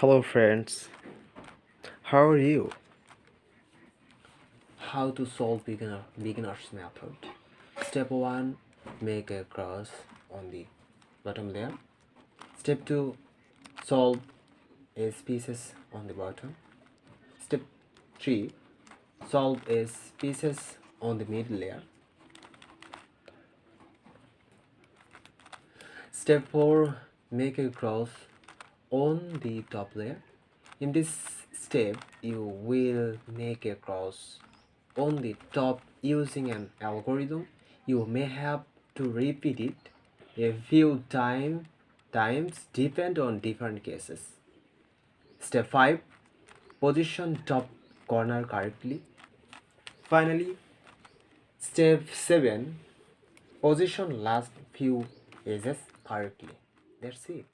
Hello friends, how are you? How to solve beginner's method. Step 1, make a cross on the bottom layer. Step 2, solve S pieces on the bottom. Step 3, solve S pieces on the middle layer. Step 4, make a cross on the top layer. In this step, you will make a cross on the top using an algorithm. You may have to repeat it a few times depend on different cases. Step 5, position top corner correctly. Finally, step 7, position last few edges correctly. That's it.